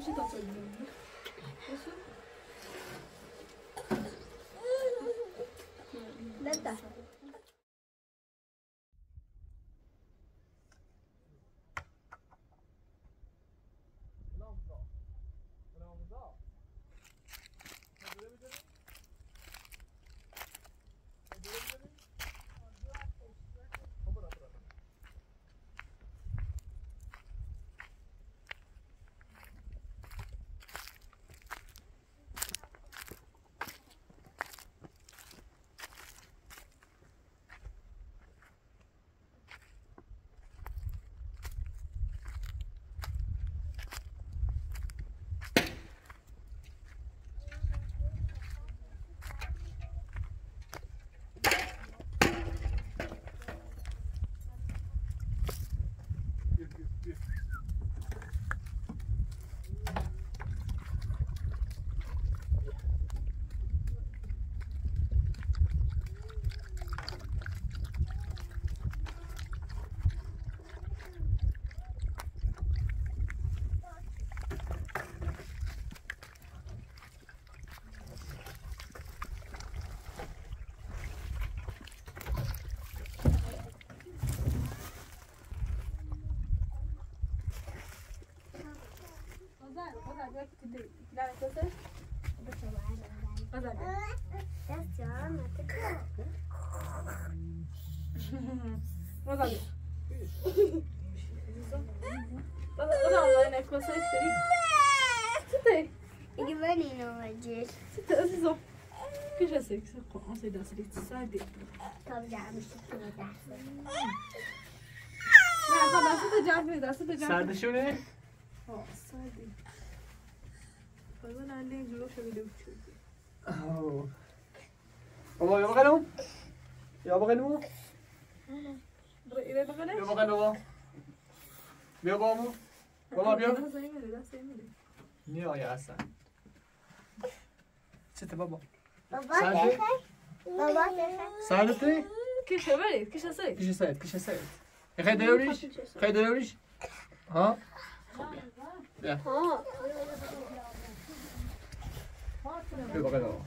میشه تا چه دیگه بده Io venino oggi. Che c'è sei qua? Non sei da slizzare dentro. Togliamo tutto da testa. نه تا دستت جمع کنی دستت جمع کنی سردشونه؟ سردی بازن علی اینجورا شده بود شدی بابا یا بقنم؟ یا بقنم؟ ایره بقنه؟ یا بقنم؟ بیا بامو بابا بیا دست این میره نیای اصلا چته بابا؟ Babà che fai? Babà che fai? سردته؟ کشه برید کشه سرید کشه سرد خیلی دروریش؟ خیلی دروریش؟ ها؟ بیا بیا بقنم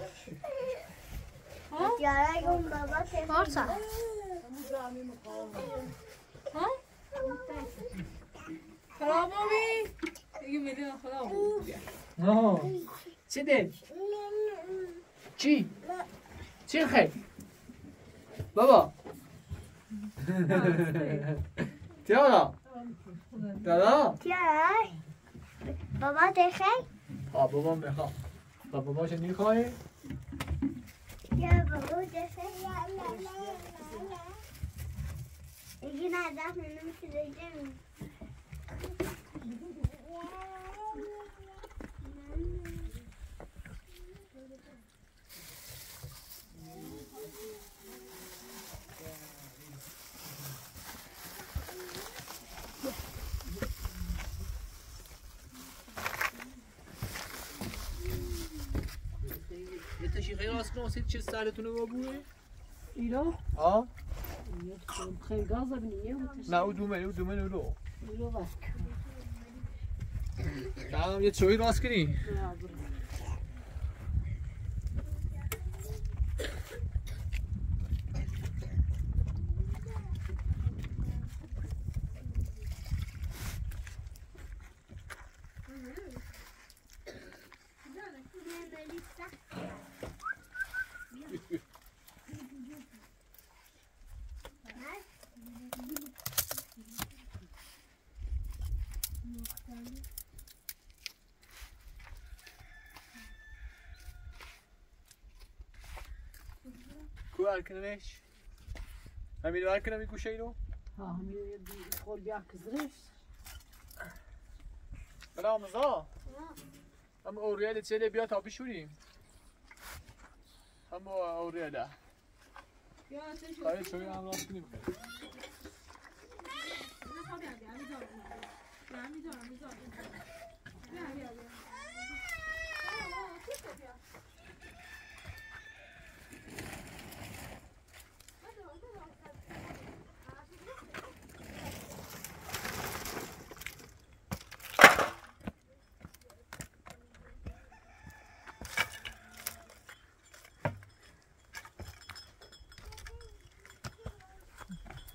Chiara con babà che Forza. خرابامی دیگه میدونم خراب چی ده؟ چی؟ چی خیلی؟ بابا تیارا دادا Chiara? Babà che fai? بابا میخوام بابا چه میخوای؟ Chiara babà che fai? Igi nereden benim sileceğim. یه تشی خیلی راست کنم واسه چه سرتونه بابوه؟ ایرو؟ آه؟ خیلی گاز ببینی نه او دومه رو ایرو وک نه یه چوی راست کنی کو ارکنمش همین ارکنم این گوشه اینو همین خور بیا کزرش بلا مزا هم اوریال چله بیا تا بشوریم هم اوریاله چوی هم راست کنیم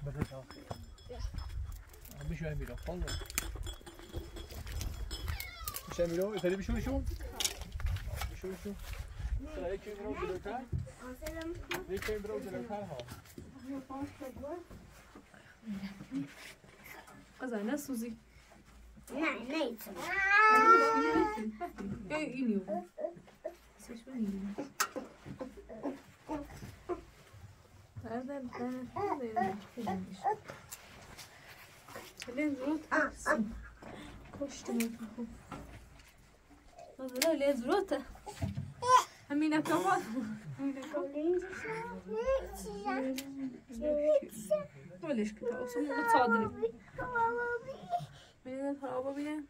بده تا بشو میرو والله بشو میرو ایتالی بشو بشو یکی برو جلوتر یکی برو جلوتر ها قزانه سوزی نه یا اینیو سش بنیو لين زروت كشت هذا لين زروته همينة كمان وليش كده وصلنا متصادرين بينا ترابا بينا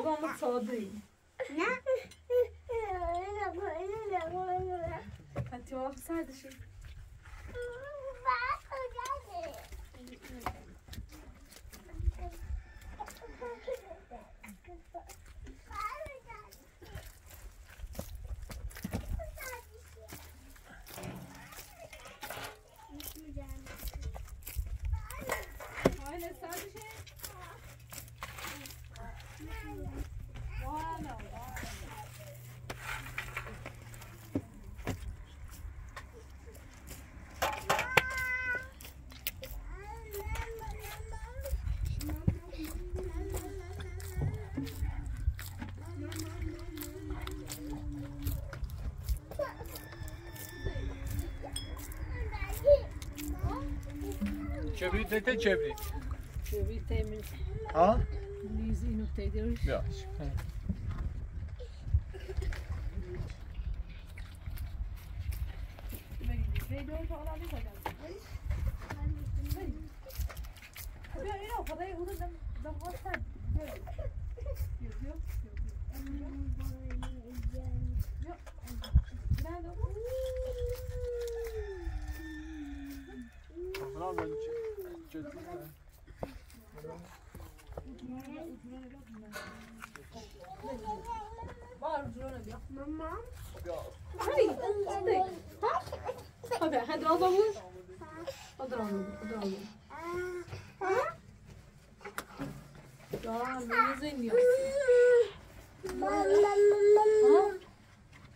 بابا متصادرين انتي واقف ساعد شي كبريت زيت كبريت شوفي تيمن ها ليزينو تيديروش باش ماما هاي اوكي هاد رازو اضربه يا ميزين يا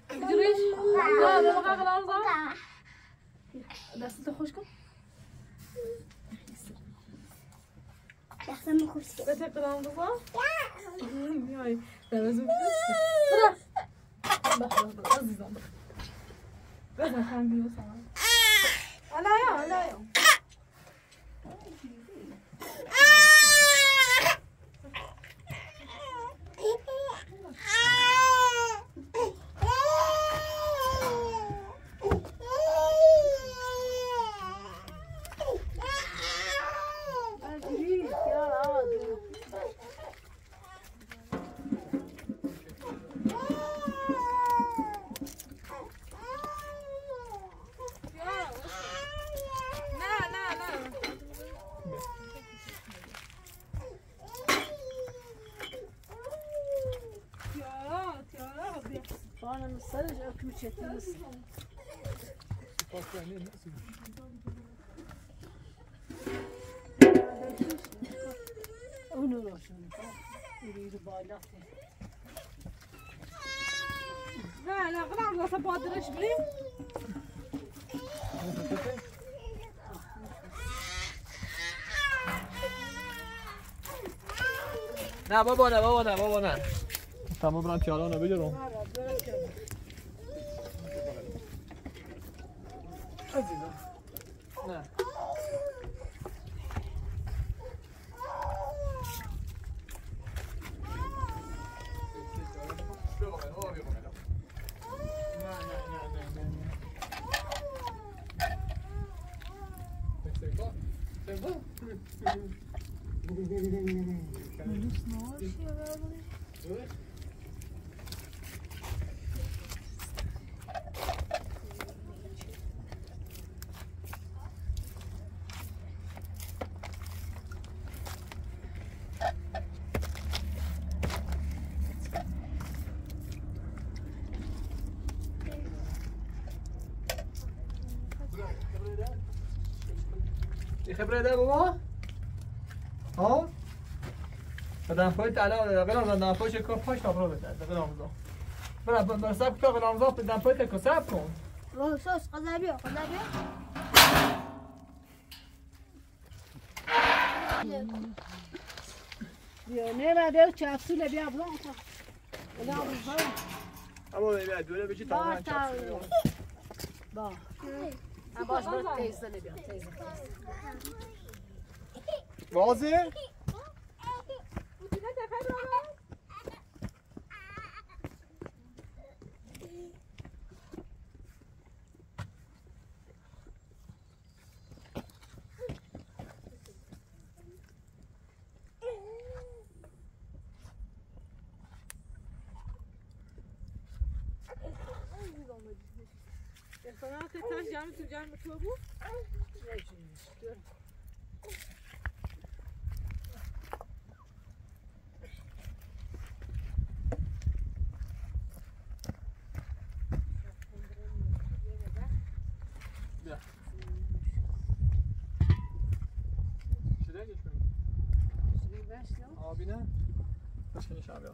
تجريش لا لا بقى رازو بس تخشكم يحسن مخوش بتاكل رازو ياي لازم بخ عزيزة بس كان بيوصل لا يا أنا مصرج أكل شتيس. ونروشون يريدوا بالاته. لا غلام لا صبادرش بلي. نه بابا نه تمام برام پیالانو بگیرم عزیزم نه خبره ده بابا؟ ها؟ بدن پایت الان قلم زدن پایش کن پاش نبرو بده قلم زد برا سب تا قلم زد بدن پایت کو سب کن سوس قذابيو بیا نه بیا چپسول بیا برام تا نه برام اما بیا دوله بچی تمام با باش برو تیزه بیا تیزه واضح Sana tekrar cam tu bu. Ya. Şuraya geç benim. Abine. Başka iş abi.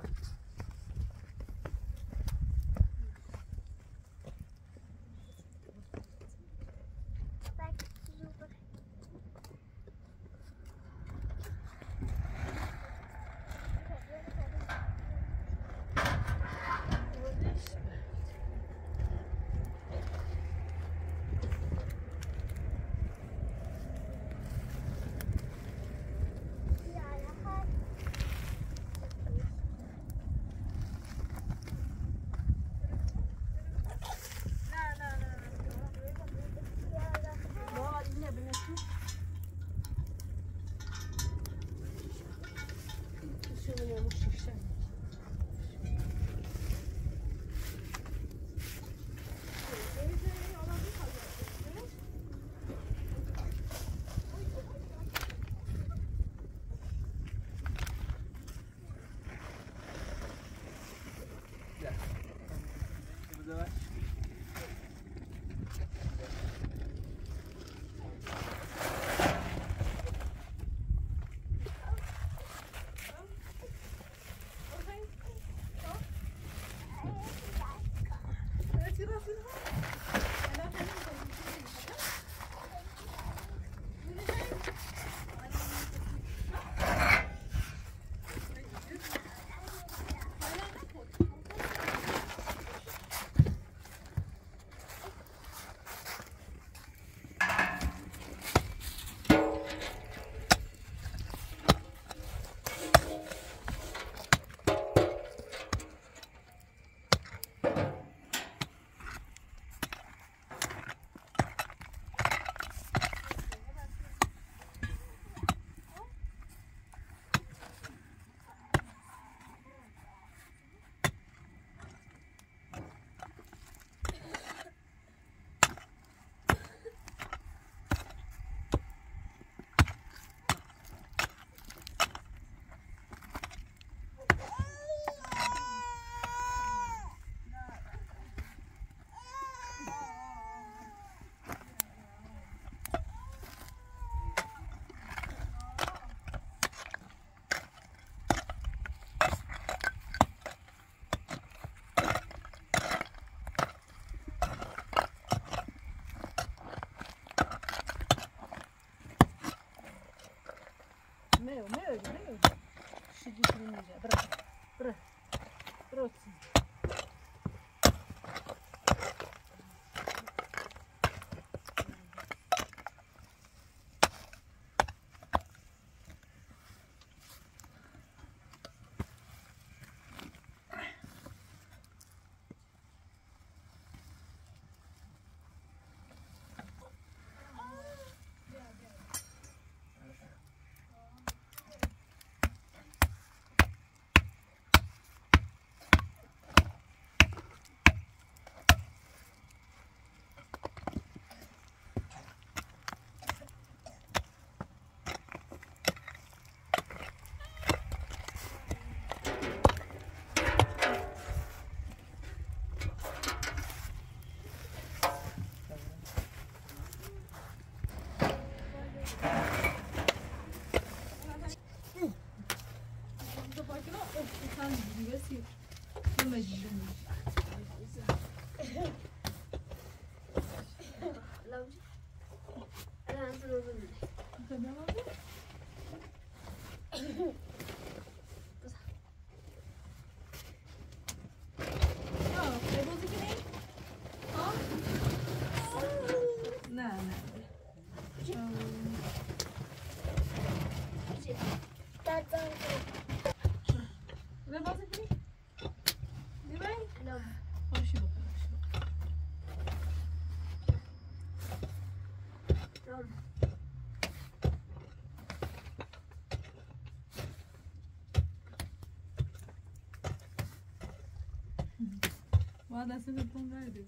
بعد اصلا بپون برده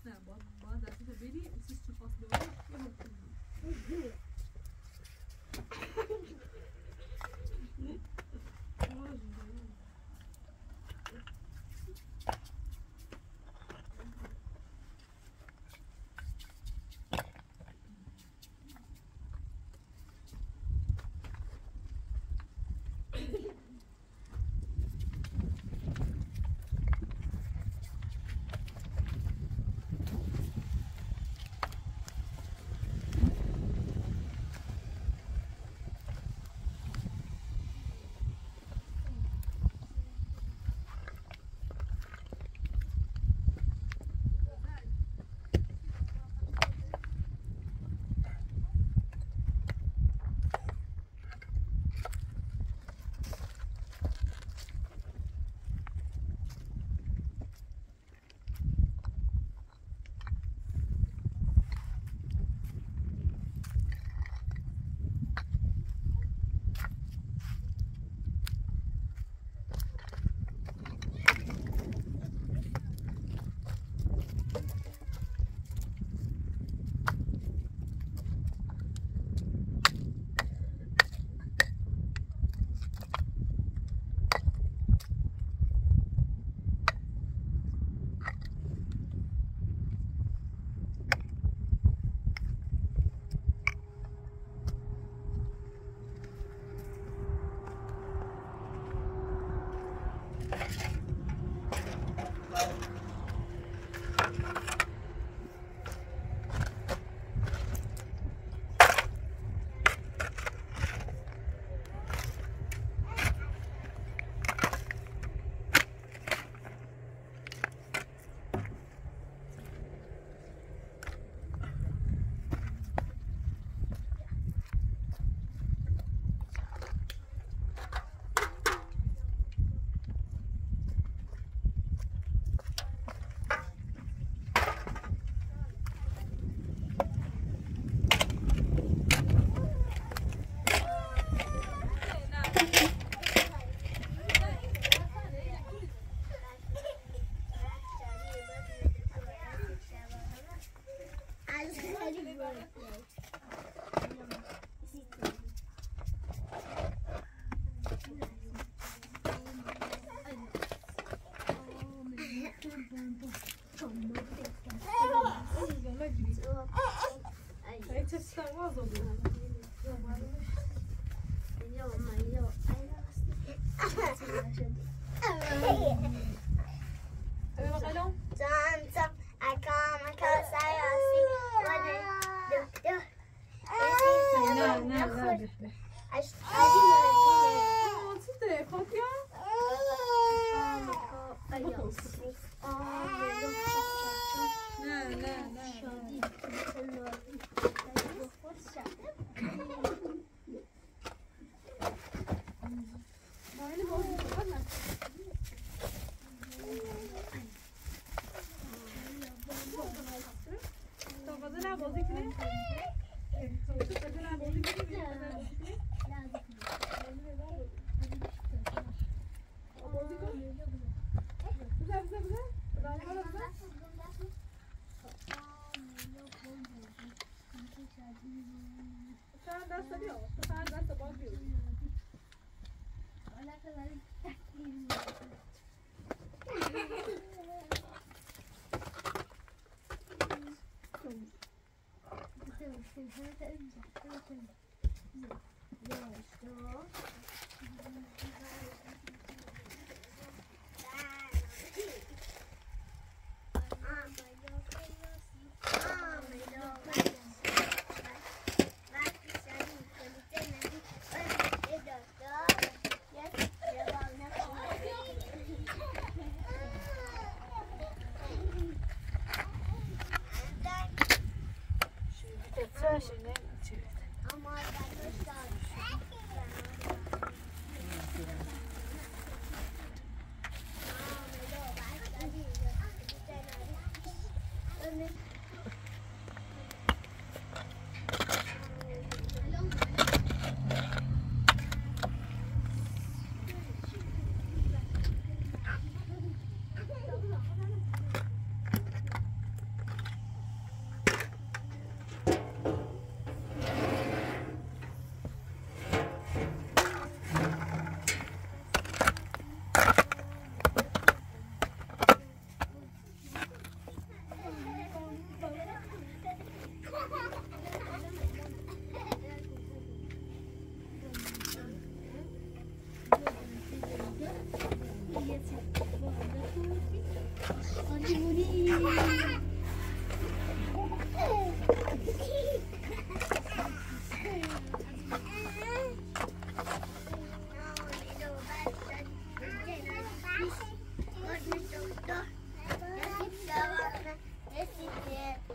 نه بعد اصلا بری سیست تو فاصله بری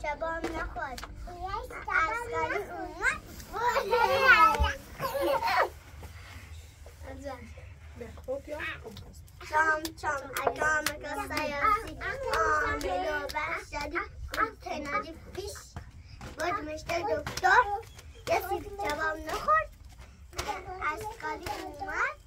شبام نخواد اسکاری اومد چام چام اکام کسایاسی آمدو بخشدی کناری پیش بود مشته دکتر کسی شبام نخورد اسکاری اومد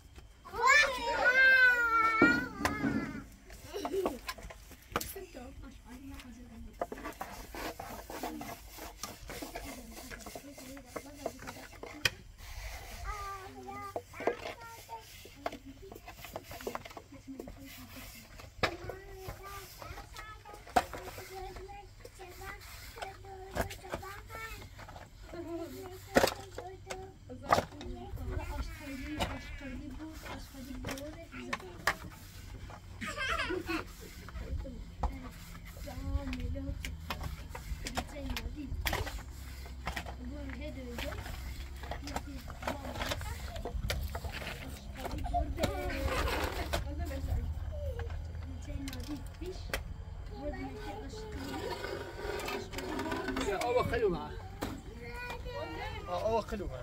خلومة خلومة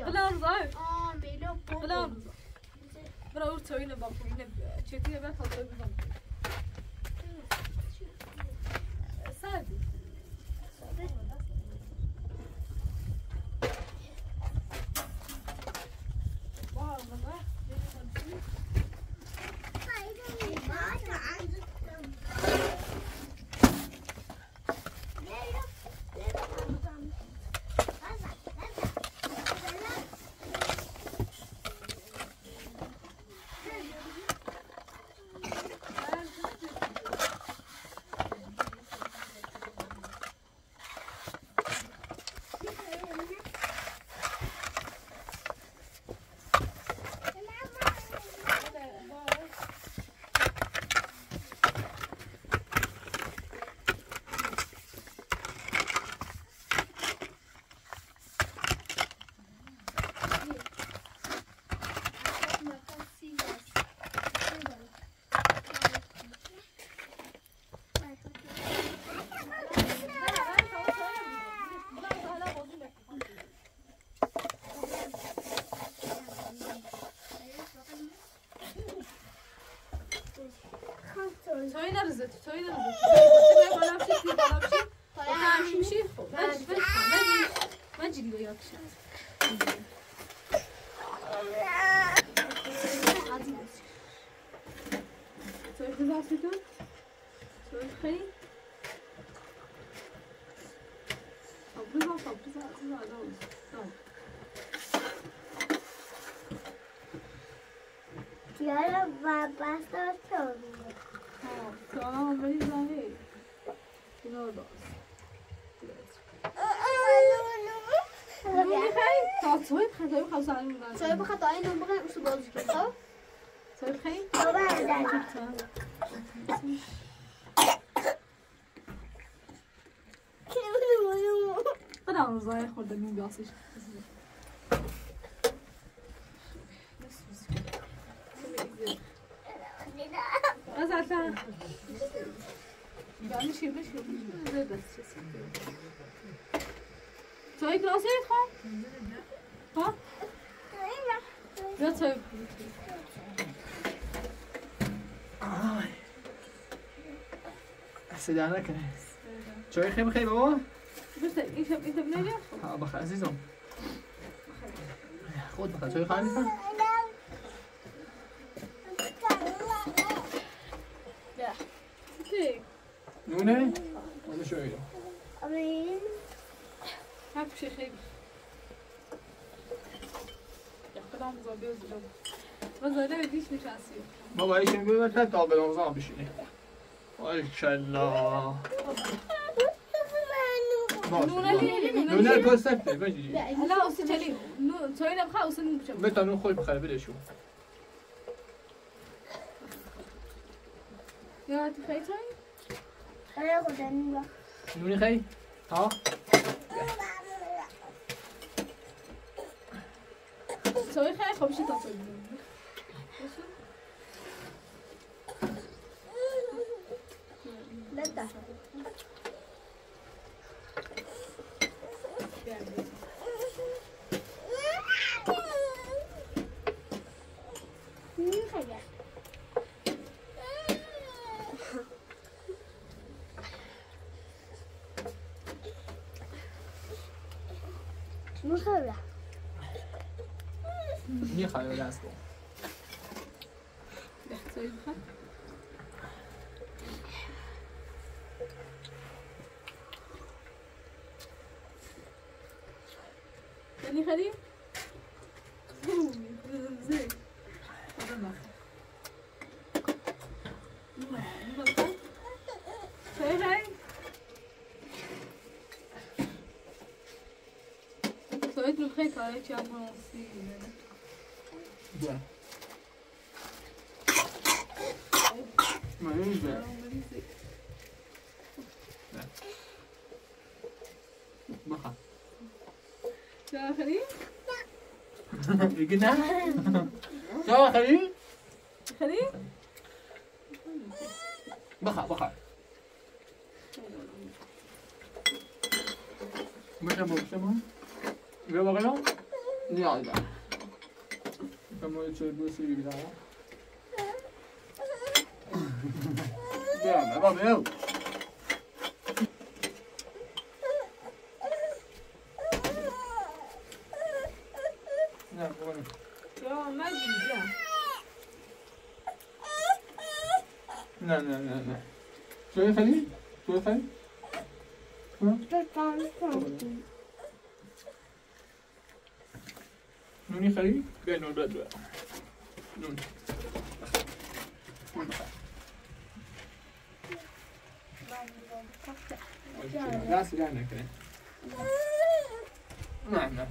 بلا رضا بلا رضا برا ورد سوينا بابا تشوفيها بقى فضل بضم سادي توي نرزت بالا بشي بالا بشي طيب مشي ما تجي وياك توي خذاسيتو توي خي أبوزا يلا بابا صوت tamam böyle zahir. Ne oldu? طب صويب خذوا خمسة عين صويب خطأ أنا بغي وش بقولك كده صويب خي قدام زاي خود مين بيعصيش أزعل مشي زي بس صويب راسي خا ها لا صويب سلامة كده شوي خير بخير بابا بس إيش بنيجي ها بخير عزيزهم خود بخير شوي خالد نونه ولا شوية أمين هاك شيء خير يا قدام زوجي وزوج بس أنا بديش نشاسي بابا ايش نقول لك تا بالنظام بشيء ما شاء الله نونه البوستة بيجي لا أستجلي نو سوينا بخا وصلنا بشو متى نخوي بخير بلا شو يا تخيتي أنا خدني نوني خي ها سوي خير خمسة تصل لا ده مين خير میخوره میخوای دست کن بهتری بخواد یعنی خریم؟ زی خیلی سويت له خيط على هيك عم ده ما ينفع بخا شو خليل؟ يقولنا شو خليل؟ خليل؟ بخا بشمو بیا بقیلا نیاز دارم کموی چه بوسی بیدارم بیا بیا نه بگم یا من دیدم نه شوی خیلی نونی خری؟ بیا نون بد بیا نون دست گرم نکنه نه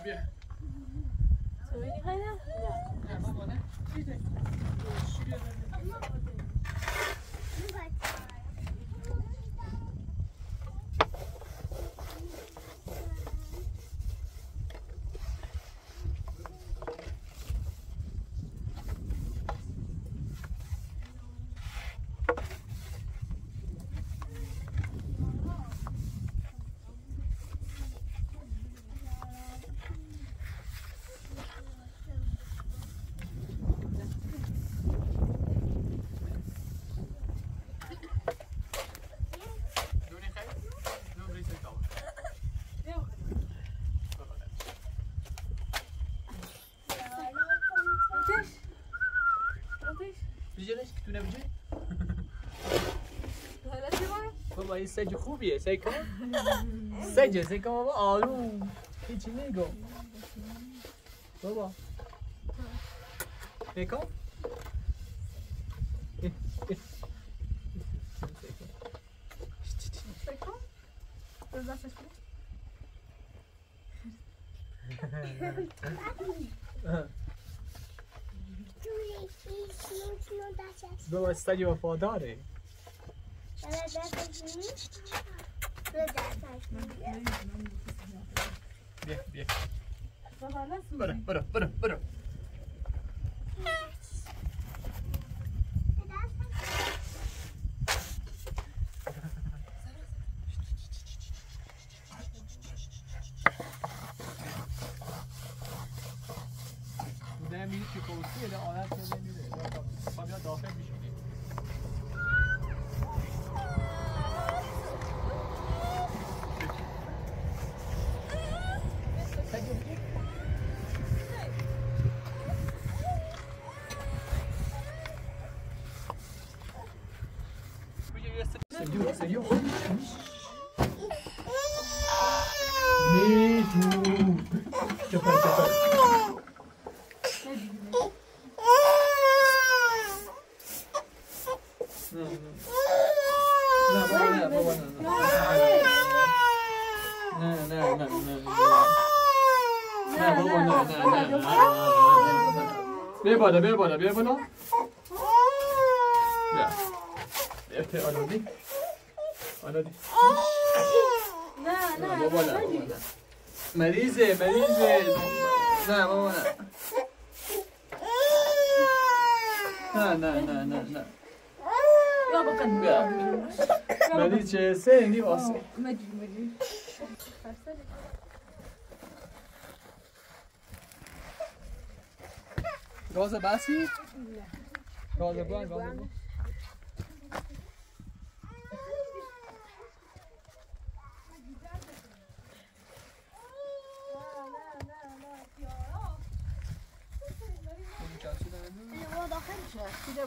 بیا سويني هذا؟ نه بابا نه بجلش که تو نبجه بابا این سج خوبیه سج کن سج کن بابا آروم هیچی نگو بابا نکن بابا استادی وفاداره بیا برو ده میری که کوسیه ده آلت نمیره خب یا داخل میشونی سيو ميتو شوفها شوفها لا بابا لا بابا لا بیا بالا بیا بالا بیا بالا بیا افته آلودی آلودی نه بابا نه مریضه نه بابا نه یا بکن بیا مریض چه سنی واسه مجی گاز بسی؟ گاز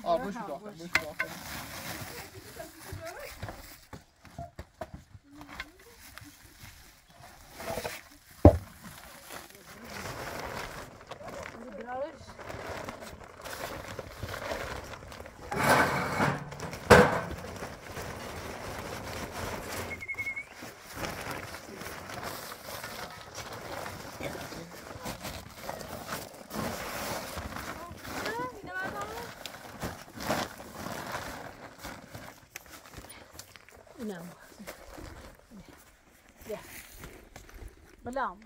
بان باش داخل No. Yeah. Belong.